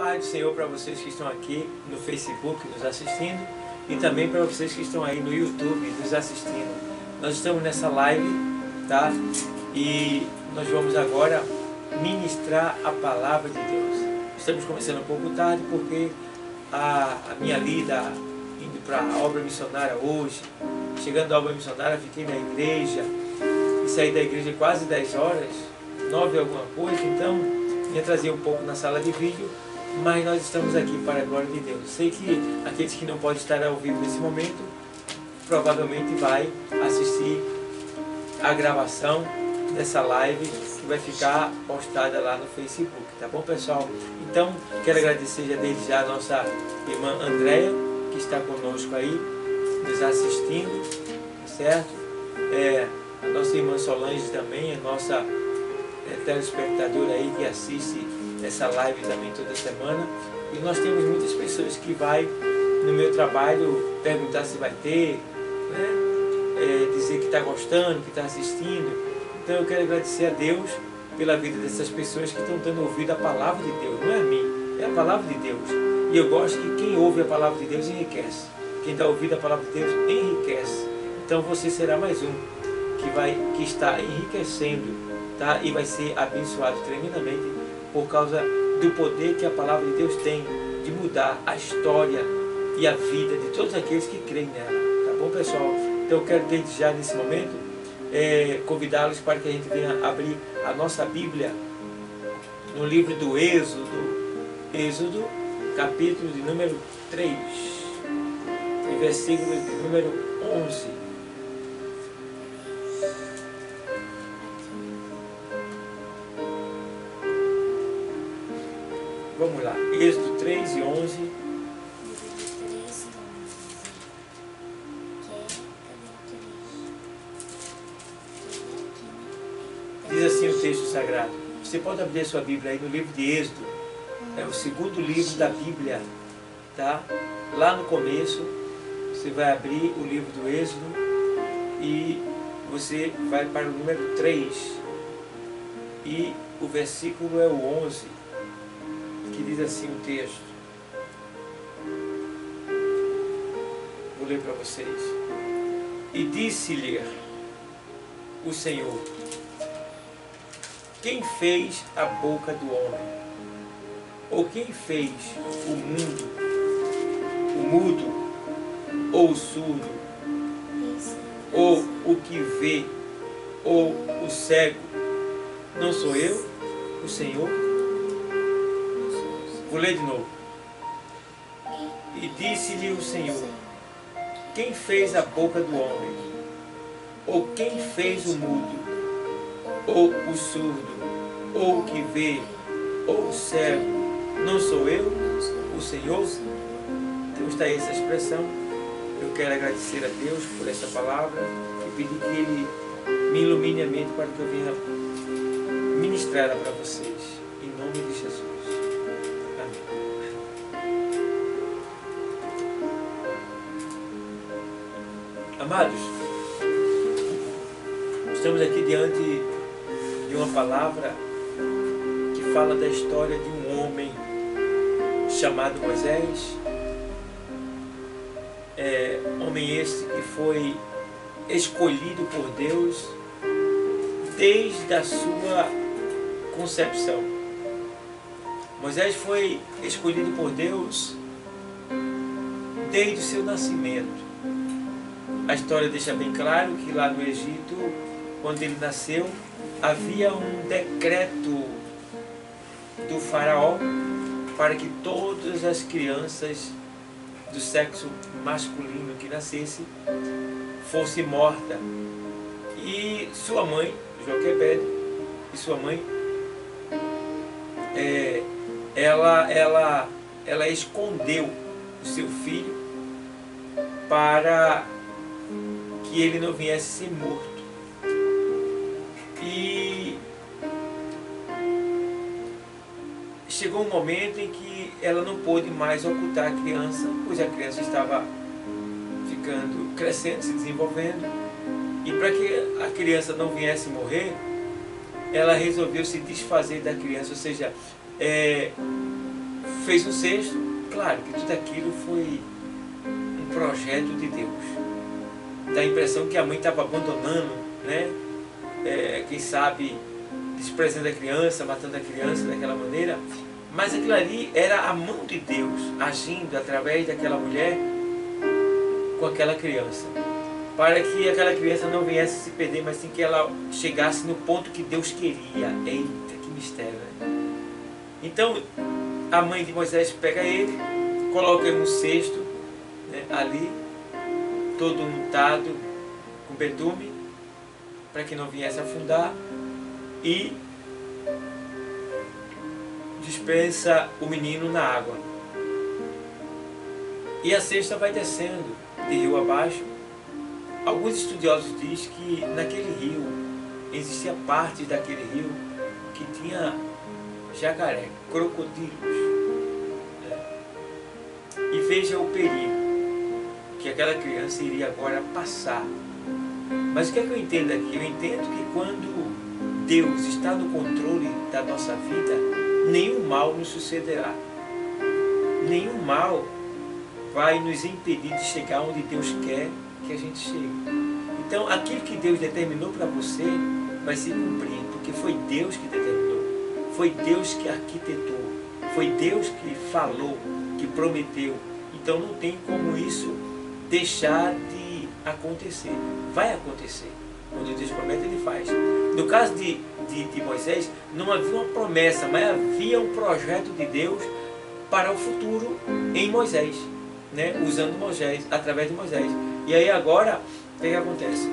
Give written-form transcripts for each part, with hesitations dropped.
Paz do Senhor para vocês que estão aqui no Facebook nos assistindo e também para vocês que estão aí no YouTube nos assistindo. Nós estamos nessa live, tá? E nós vamos agora ministrar a palavra de Deus. Estamos começando um pouco tarde porque a minha lida indo para a obra missionária hoje, chegando à obra missionária, fiquei na igreja e saí da igreja quase 10 horas, 9 alguma coisa, então ia trazer um pouco na sala de vídeo, mas nós estamos aqui para a glória de Deus. Sei que aqueles que não podem estar ao vivo nesse momento, provavelmente vai assistir a gravação dessa live que vai ficar postada lá no Facebook, tá bom, pessoal? Então, quero agradecer já desde já a nossa irmã Andréia, que está conosco aí, nos assistindo, certo? A nossa irmã Solange também, a nossa telespectadora aí que assiste essa live também toda semana. E nós temos muitas pessoas que vai no meu trabalho perguntar se vai ter, né? Dizer que está gostando, que está assistindo. Então eu quero agradecer a Deus pela vida dessas pessoas que estão dando ouvido à palavra de Deus. Não é a mim, é a palavra de Deus. E eu gosto que quem ouve a palavra de Deus enriquece. Quem está ouvindo a palavra de Deus enriquece. Então você será mais um que está enriquecendo, tá? E vai ser abençoado tremendamente por causa do poder que a palavra de Deus tem de mudar a história e a vida de todos aqueles que creem nela. Tá bom, pessoal? Então eu quero desde já nesse momento convidá-los para que a gente venha abrir a nossa Bíblia no livro do Êxodo, capítulo de número 3, e versículo de número 11. Vamos lá, Êxodo 3 e 11. Diz assim o texto sagrado. Você pode abrir a sua Bíblia aí no livro de Êxodo. É o segundo livro da Bíblia, tá? Lá no começo, você vai abrir o livro do Êxodo e você vai para o número 3. E o versículo é o 11, que diz assim o texto. Vou ler para vocês. E disse-lhe o Senhor: quem fez a boca do homem? Ou quem fez o mudo, ou o surdo, ou o que vê, ou o cego? Não sou eu, o Senhor? Vou ler de novo. E disse-lhe o Senhor: quem fez a boca do homem? Ou quem fez o mudo, ou o surdo, ou o que vê, ou o cego? Não sou eu, o Senhor? Então está aí essa expressão. Eu quero agradecer a Deus por essa palavra e pedir que Ele me ilumine a mente para que eu venha ministrá-la para vocês. Em nome de Jesus. Amém. Amados, estamos aqui diante de uma palavra que fala da história de um homem chamado Moisés. Homem este que foi escolhido por Deus desde a sua concepção. Moisés foi escolhido por Deus desde o seu nascimento. A história deixa bem claro que lá no Egito, quando ele nasceu, havia um decreto do faraó para que todas as crianças do sexo masculino que nascesse fosse morta. E sua mãe, Joquebede, e sua mãe, ela escondeu o seu filho para que ele não viesse ser morto. E chegou um momento em que ela não pôde mais ocultar a criança, pois a criança estava crescendo, se desenvolvendo. E para que a criança não viesse morrer, ela resolveu se desfazer da criança, ou seja, fez um cesto. Claro que tudo aquilo foi um projeto de Deus. Dá a impressão que a mãe estava abandonando, né? Quem sabe desprezando a criança, matando a criança daquela maneira. Mas aquilo ali era a mão de Deus agindo através daquela mulher com aquela criança, para que aquela criança não viesse se perder, mas sim que ela chegasse no ponto que Deus queria. Eita, que mistério, né? Então a mãe de Moisés pega ele, coloca ele no cesto, né, ali, todo untado com betume, para que não viesse afundar, e dispensa o menino na água. E a cesta vai descendo de rio abaixo. Alguns estudiosos dizem que naquele rio existia parte daquele rio que tinha jacaré, crocodilos, né? E veja o perigo que aquela criança iria agora passar. Mas o que é que eu entendo aqui? Eu entendo que quando Deus está no controle da nossa vida, nenhum mal nos sucederá. Nenhum mal vai nos impedir de chegar onde Deus quer que a gente chegue. Então, aquilo que Deus determinou para você vai se cumprir, porque foi Deus que determinou, foi Deus que arquitetou, foi Deus que falou, que prometeu. Então, não tem como isso deixar de acontecer. Vai acontecer. Quando Deus promete, Ele faz. No caso de Moisés, não havia uma promessa, mas havia um projeto de Deus para o futuro em Moisés, né? Usando Moisés, através de Moisés. E aí agora, o que acontece?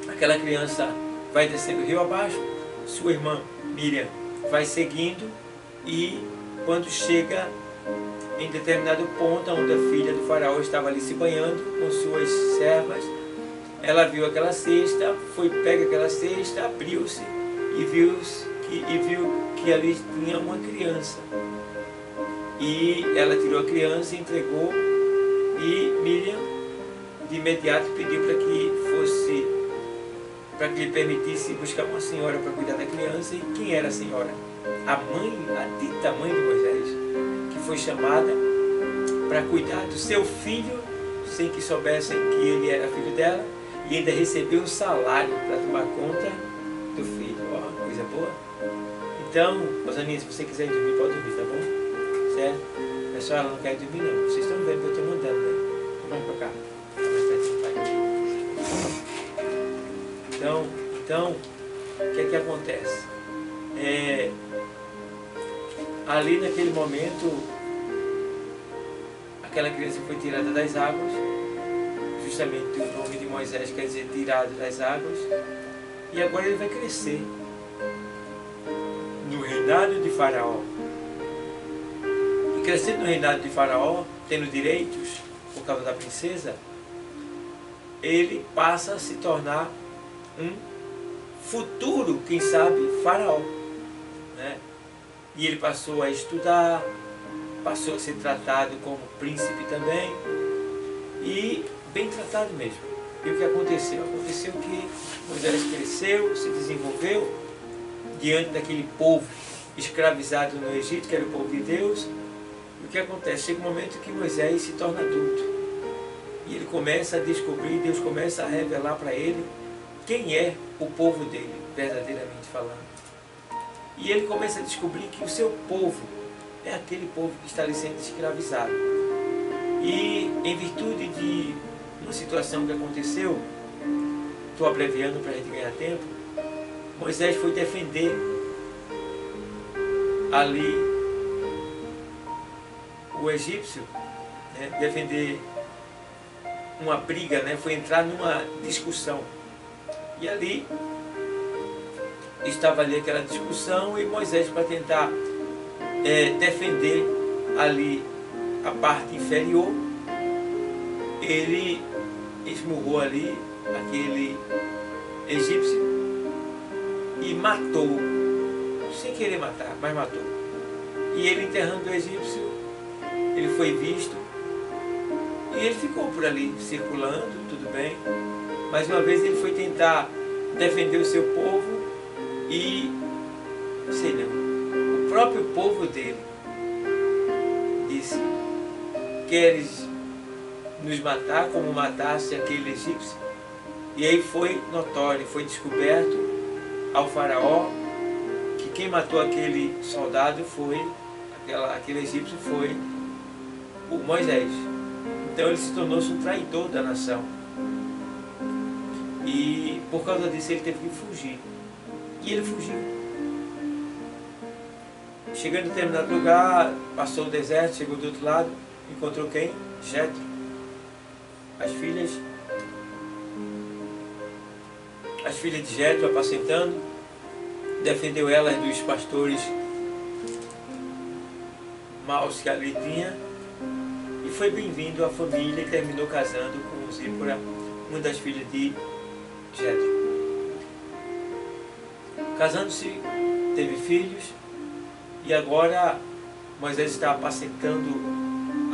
Aquela criança vai descendo o rio abaixo, sua irmã Miriam vai seguindo, e quando chega em determinado ponto, onde a filha do faraó estava ali se banhando com suas servas, ela viu aquela cesta, pega aquela cesta, abriu-se e viu que ali tinha uma criança. E ela tirou a criança e entregou, e Miriam de imediato pediu para que lhe permitisse buscar uma senhora para cuidar da criança. E quem era a senhora? A dita mãe de Moisés, que foi chamada para cuidar do seu filho, sem que soubessem que ele era filho dela, e ainda recebeu um salário para tomar conta do filho. Ó, coisa boa. Então, Rosaninha, se você quiser dormir, pode dormir, tá bom? Certo? A senhora não quer dormir, não. Vocês estão vendo que eu estou mandando, né? Vamos para cá. Então, o que é que acontece? Ali naquele momento, aquela criança foi tirada das águas. Justamente o nome de Moisés quer dizer tirado das águas. E agora ele vai crescer no reinado de Faraó. E crescendo no reinado de Faraó, tendo direitos por causa da princesa, ele passa a se tornar um futuro, quem sabe, faraó, né? E ele passou a estudar, passou a ser tratado como príncipe também, e bem tratado mesmo. E o que aconteceu? Aconteceu que Moisés cresceu, se desenvolveu diante daquele povo escravizado no Egito, que era o povo de Deus. E o que acontece? Chega um momento que Moisés se torna adulto, e ele começa a descobrir, Deus começa a revelar para ele quem é o povo dele, verdadeiramente falando. E ele começa a descobrir que o seu povo é aquele povo que está ali sendo escravizado. E em virtude de uma situação que aconteceu, estou abreviando para a gente ganhar tempo, Moisés foi defender ali o egípcio, né, defender uma briga, né, foi entrar numa discussão. E ali estava ali aquela discussão, e Moisés, para tentar defender ali a parte inferior, ele esmurrou ali aquele egípcio e matou, sem querer matar, mas matou. E ele, enterrando o egípcio, ele foi visto, e ele ficou por ali circulando, tudo bem. Mais uma vez ele foi tentar defender o seu povo, e, sei não, o próprio povo dele queres nos matar como mataste aquele egípcio? E aí foi notório, foi descoberto ao faraó que quem matou aquele soldado foi, aquele egípcio foi o Moisés. Então ele se tornou-se um traidor da nação. E por causa disso ele teve que fugir. E ele fugiu. Chegando em determinado lugar, passou o deserto, chegou do outro lado, encontrou quem? Jetro. As filhas de Jetro apacentando, defendeu elas dos pastores maus que ali tinha, e foi bem-vindo à família e terminou casando com Zípora, uma das filhas de Jetro. Casando-se, teve filhos, e agora Moisés está apacentando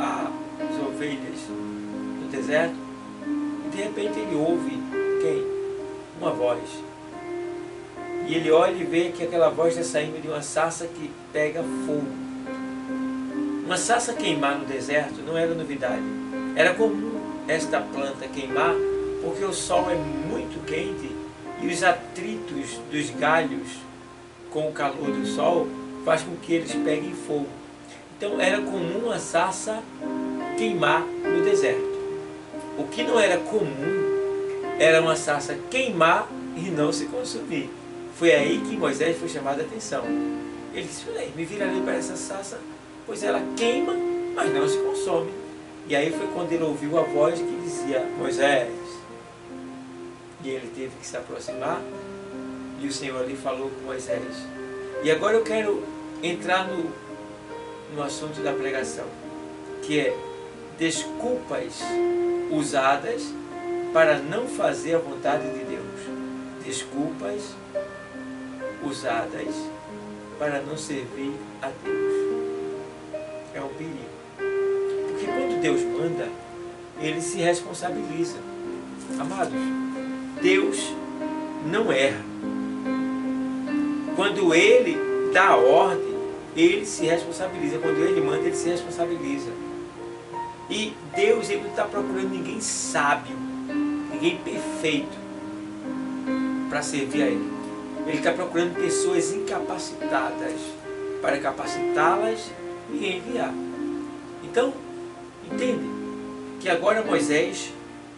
as ovelhas no deserto, e de repente ele ouve quem? Uma voz. E ele olha e vê que aquela voz está saindo de uma sarça que pega fogo. Uma sarça queimar no deserto não era novidade. Era comum esta planta queimar porque o sol é muito quente e os atritos dos galhos com o calor do sol faz com que eles peguem fogo. Então era comum a sarça queimar no deserto. O que não era comum era uma sarça queimar e não se consumir. Foi aí que Moisés foi chamado a atenção. Ele disse: me virarei para essa sarça, pois ela queima, mas não se consome. E aí foi quando ele ouviu a voz que dizia: Moisés. E ele teve que se aproximar, e o Senhor ali falou com Moisés. E agora eu quero entrar no assunto da pregação, que é desculpas usadas para não fazer a vontade de Deus. Desculpas usadas para não servir a Deus. É um perigo. Porque quando Deus manda, Ele se responsabiliza. Amados, Deus não erra. Quando Ele dá a ordem, Ele se responsabiliza. Quando Ele manda, Ele se responsabiliza. E Deus, Ele não está procurando ninguém sábio, ninguém perfeito para servir a Ele. Ele está procurando pessoas incapacitadas para capacitá-las e enviar. Então, entende que agora Moisés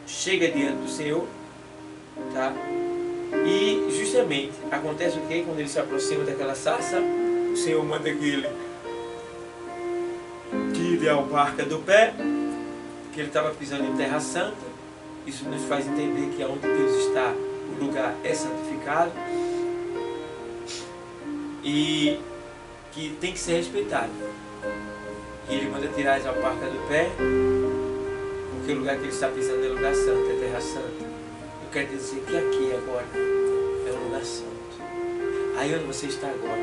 chega diante do Senhor, tá? E justamente acontece o que? Quando ele se aproxima daquela sarça, o Senhor manda que ele tire a alparca do pé, que ele estava pisando em terra santa. Isso nos faz entender que onde Deus está, o lugar é santificado e que tem que ser respeitado. E ele manda tirar as alparcas do pé, porque o lugar que ele está pisando é lugar santo, é terra santa. Eu quero dizer que aqui agora é um lugar santo. Aí onde você está agora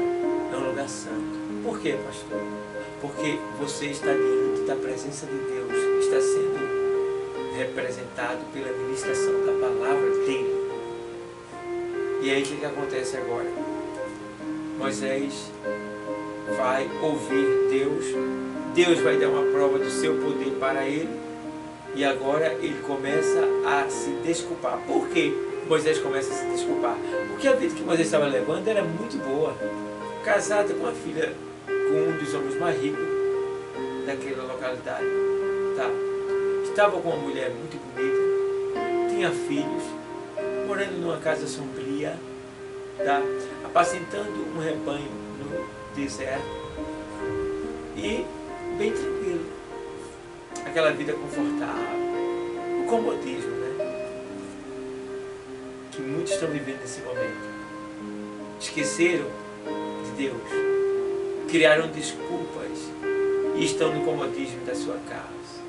é um lugar santo. Por quê, pastor? Porque você está diante da presença de Deus, está sendo representado pela ministração da palavra dele. E aí o que acontece agora? Moisés vai ouvir Deus, Deus vai dar uma prova do seu poder para ele, e agora ele começa a se desculpar. Por que Moisés começa a se desculpar? Porque a vida que Moisés estava levando era muito boa. Casado com a filha, com um dos homens mais ricos daquela localidade, tá? Estava com uma mulher muito bonita, tinha filhos, morando numa casa sombria, tá? Apacentando um rebanho no deserto e bem tranquilo, aquela vida confortável, o comodismo, né? Que muitos estão vivendo nesse momento. Esqueceram de Deus, criaram desculpas e estão no comodismo da sua casa,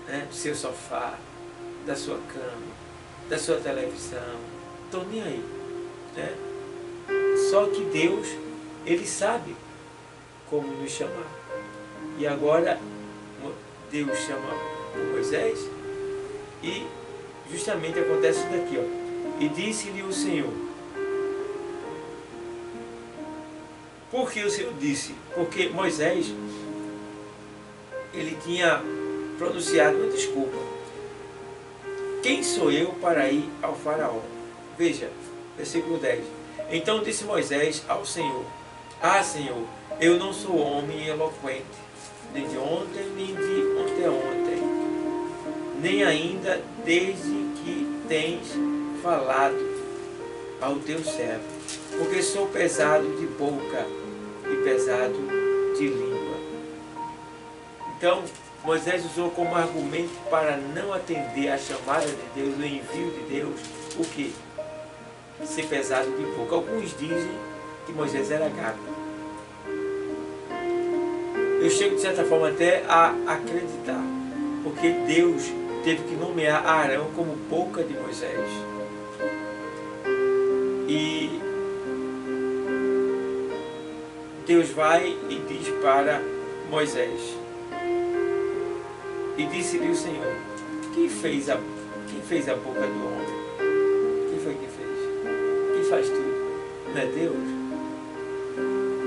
né? Do seu sofá, da sua cama, da sua televisão. Estão nem aí, né? Só que Deus, Ele sabe como nos chamar. E agora Deus chama o Moisés e justamente acontece isso daqui, ó. E disse-lhe o Senhor. Por que o Senhor disse? Porque Moisés, ele tinha pronunciado uma desculpa. Quem sou eu para ir ao faraó? Veja, versículo 10. Então disse Moisés ao Senhor: Ah, Senhor, eu não sou homem eloquente, nem de ontem, nem de ontem, nem ainda desde que tens falado ao teu servo, porque sou pesado de boca e pesado de língua. Então, Moisés usou como argumento para não atender a chamada de Deus, o envio de Deus, o que? Ser pesado de boca. Alguns dizem que Moisés era gago. Eu chego de certa forma até a acreditar, porque Deus teve que nomear Arão como boca de Moisés. E Deus vai e diz para Moisés: E disse-lhe o Senhor: Quem fez a boca do homem? Quem foi que fez? Quem faz tudo? Não é Deus?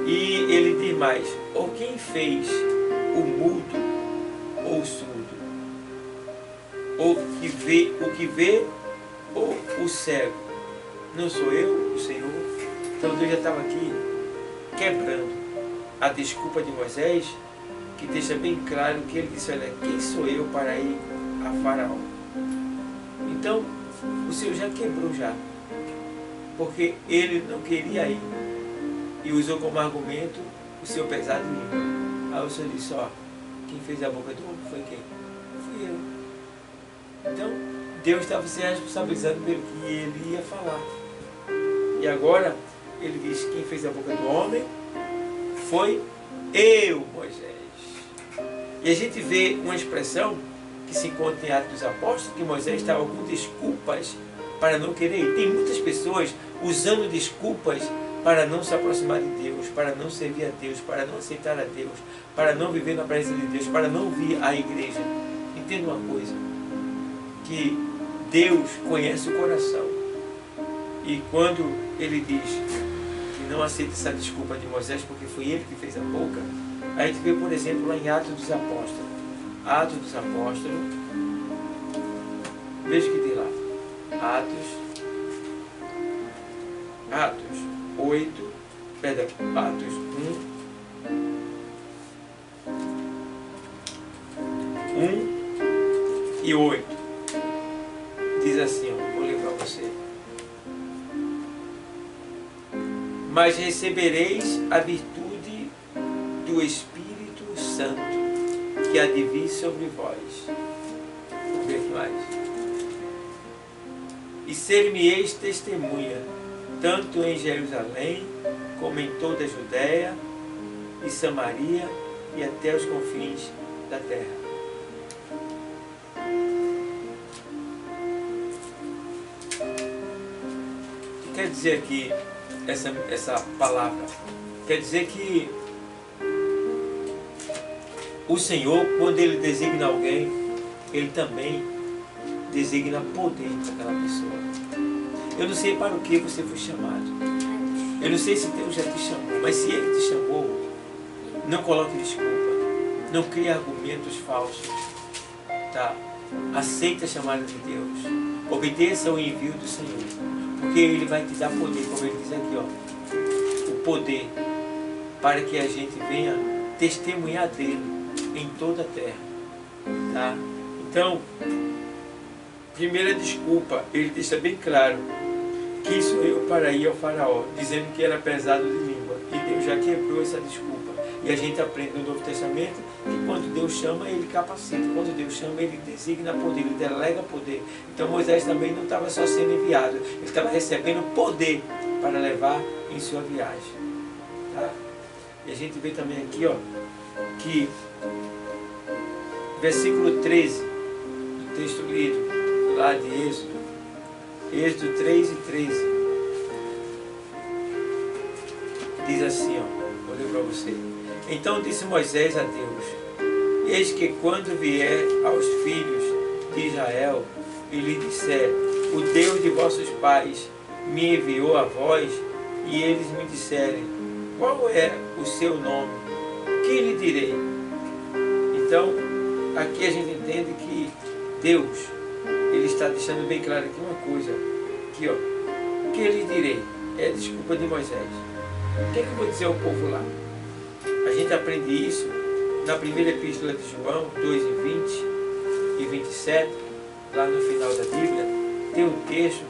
E ele diz mais: Ou quem fez o mudo ou o surdo? Ou o que vê ou o cego? Não sou eu, o Senhor? Então Deus já estava aqui quebrando a desculpa de Moisés, que deixa bem claro que ele disse: olha, quem sou eu para ir a Faraó? Então, o Senhor já quebrou já, porque ele não queria ir, e usou como argumento o seu pesado língua. Aí o Senhor disse: ó, quem fez a boca do homem foi quem? Fui eu. Então, Deus estava se responsabilizando pelo que ele ia falar. E agora, ele diz: quem fez a boca do homem foi eu, Moisés. E a gente vê uma expressão que se encontra em Atos dos Apóstolos, que Moisés estava com desculpas para não querer ir. Tem muitas pessoas usando desculpas para não se aproximar de Deus, para não servir a Deus, para não aceitar a Deus, para não viver na presença de Deus, para não vir à igreja. Entenda uma coisa, que Deus conhece o coração. E quando ele diz que não aceita essa desculpa de Moisés, porque foi ele que fez a boca, a gente vê, por exemplo, lá em Atos dos Apóstolos. Atos dos Apóstolos, veja o que tem lá. Atos 8, perdão, Atos 1 e 8. Diz assim, ó, vou ler para você. Mas recebereis a virtude do Espírito Santo, que há de vir sobre vós. Vamos ver aqui mais. E ser-me-eis testemunha, tanto em Jerusalém, como em toda a Judéia e Samaria e até os confins da terra. O que quer dizer aqui essa palavra? Quer dizer que o Senhor, quando Ele designa alguém, Ele também designa poder para aquela pessoa. Eu não sei para o que você foi chamado. Eu não sei se Deus já te chamou, mas se Ele te chamou, não coloque desculpa. Não crie argumentos falsos. Tá? Aceite a chamada de Deus. Obedeça ao envio do Senhor. Porque Ele vai te dar poder, como Ele diz aqui, ó. O poder para que a gente venha testemunhar dEle em toda a terra. Tá? Então, primeira desculpa, ele deixa bem claro: quem sou eu para ir ao faraó, dizendo que era pesado de língua. E Deus já quebrou essa desculpa. E a gente aprende no Novo Testamento que quando Deus chama, Ele capacita. Quando Deus chama, Ele designa poder, Ele delega poder. Então Moisés também não estava só sendo enviado, ele estava recebendo poder para levar em sua viagem. Tá? E a gente vê também aqui, ó, que versículo 13 do texto lido lá de Êxodo 3 e 13, diz assim, ó, vou ler para você. Então disse Moisés a Deus: Eis que quando vier aos filhos de Israel e lhe disser: O Deus de vossos pais me enviou a vós, e eles me disserem: Qual é o seu nome? Que lhe direi? Então aqui a gente entende que Deus, Ele está deixando bem claro aqui uma coisa, aqui ó, o que eu lhe direi é a desculpa de Moisés. O que é que eu vou dizer ao povo lá? A gente aprende isso na primeira epístola de João, 2:20 e 27, lá no final da Bíblia, tem um texto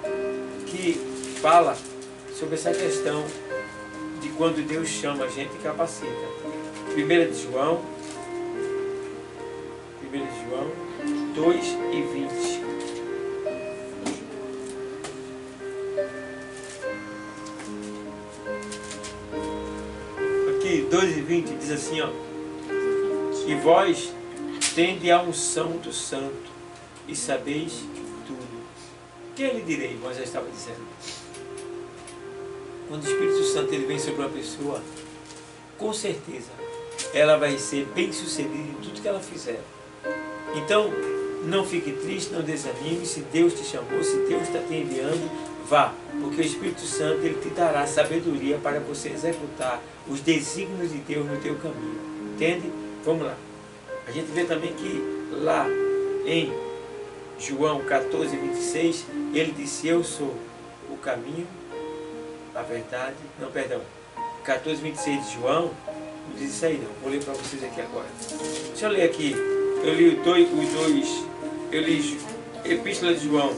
que fala sobre essa questão de quando Deus chama a gente e capacita. 1 João 2:20. Aqui, 2:20 diz assim, ó: e vós tende a unção do Santo e sabeis tudo. O que lhe direi? Moisés estava dizendo. Quando o Espírito Santo ele vem sobre uma pessoa, com certeza ela vai ser bem sucedida em tudo que ela fizer. Então, não fique triste, não desanime. Se Deus te chamou, se Deus está te enviando, vá, porque o Espírito Santo ele te dará sabedoria para você executar os desígnios de Deus no teu caminho. Entende? Vamos lá. A gente vê também que lá em João 14:26, ele disse: eu sou o caminho, a verdade, não, perdão, 14:26 de João, não diz isso aí não, vou ler para vocês aqui agora. Deixa eu ler aqui, eu li eu li Epístola de João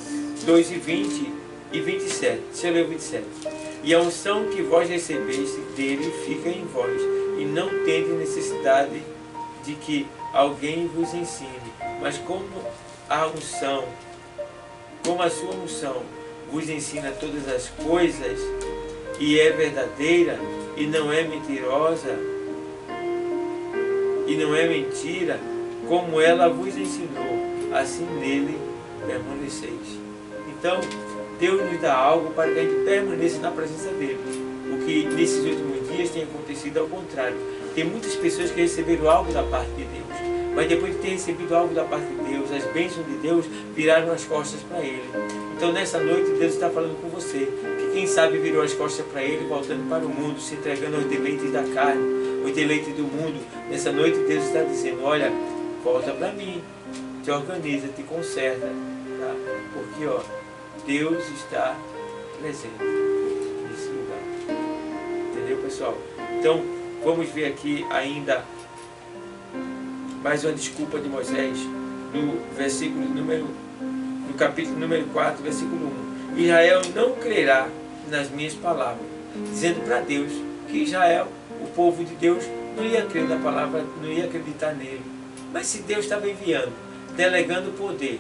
2:20 e 27, deixa eu ler o 27. E a unção que vós recebeste dele fica em vós, e não tende necessidade de que alguém vos ensine, mas como a sua unção vos ensina todas as coisas, e é verdadeira, e não é mentirosa, e não é mentira, como ela vos ensinou, assim nele permaneceis. Então, Deus nos dá algo para que a gente permaneça na presença dele. O que nesses últimos dias tem acontecido ao contrário. Tem muitas pessoas que receberam algo da parte de Deus, mas depois de ter recebido algo da parte de Deus, as bênçãos de Deus viraram as costas para ele. Então nessa noite Deus está falando com você, que quem sabe virou as costas para ele, voltando para o mundo, se entregando aos deleites da carne, os deleites do mundo. Nessa noite Deus está dizendo: olha, volta para mim, te organiza, te conserta, tá? Porque ó, Deus está presente nesse lugar. Entendeu, pessoal? Então vamos ver aqui ainda mais uma desculpa de Moisés no capítulo número 4, versículo 1. Israel não crerá nas minhas palavras, dizendo para Deus que Israel, o povo de Deus, não ia crer na palavra, não ia acreditar nele. Mas se Deus estava enviando, delegando poder,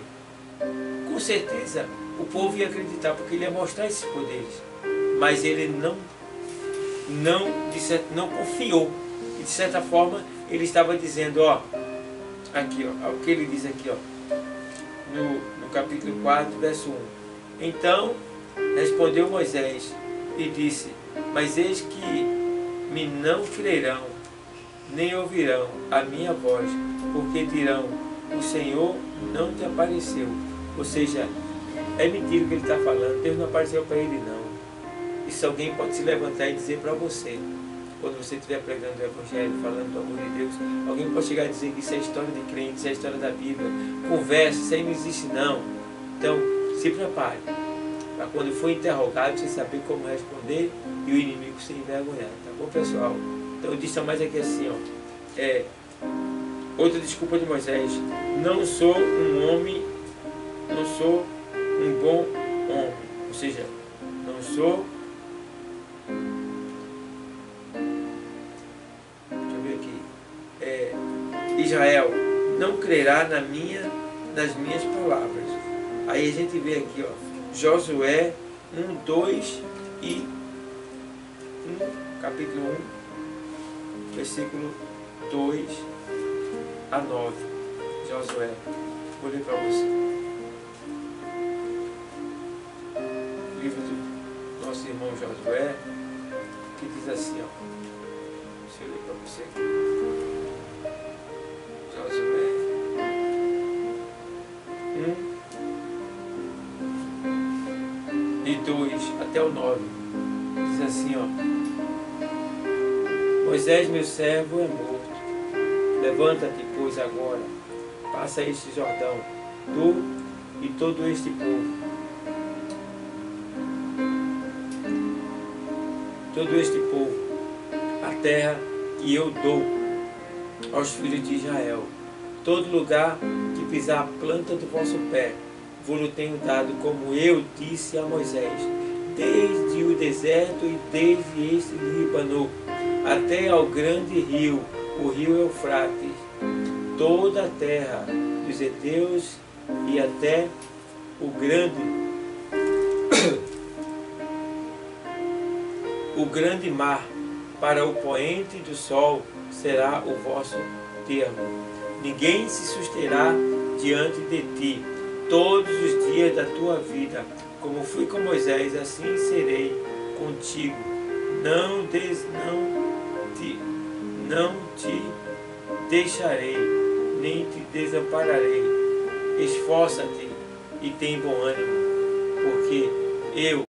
com certeza o povo ia acreditar, porque ele ia mostrar esses poderes. Mas ele não confiou. E de certa forma ele estava dizendo, ó, aqui ó, o que ele diz aqui ó, no capítulo 4, verso 1. Então respondeu Moisés e disse: mas eis que me não crerão, nem ouvirão a minha voz, porque dirão: o Senhor não te apareceu. Ou seja, é mentira o que ele está falando. Deus não apareceu para ele não. Isso alguém pode se levantar e dizer para você, quando você estiver pregando o Evangelho, falando do amor de Deus. Alguém pode chegar e dizer que isso é história de crente, isso é história da Bíblia. Conversa, isso aí não existe não. Então, se prepare para quando for interrogado, você saber como responder e o inimigo ser envergonhado. Tá bom, pessoal? Então, eu disse mais aqui assim, ó. Outra desculpa de Moisés: não sou um homem, não sou um bom homem. Ou seja, não sou... Deixa eu ver aqui. Israel não crerá nas minhas palavras. Aí a gente vê aqui, ó, Josué 1, 2 e 1, capítulo 1, versículo 2 a 9. Josué, vou ler para você. O livro do nosso irmão Josué, que diz assim, ó. Deixa eu ler para você aqui. Josué 1 e 2 até o 9. Diz assim, ó. Moisés, meu servo, é morto. Levanta-te, pois, agora, passa este Jordão, tu e todo este povo. Todo este povo, a terra que eu dou aos filhos de Israel. Todo lugar que pisar a planta do vosso pé, vos tenho dado, como eu disse a Moisés, desde o deserto e desde este Líbano, até ao grande rio, o rio Eufrates, toda a terra dos heteus e até o grande mar, para o poente do sol será o vosso termo. Ninguém se susterá diante de ti todos os dias da tua vida. Como fui com Moisés, assim serei contigo. Não te deixarei, nem te desampararei. Esforça-te e tem bom ânimo, porque eu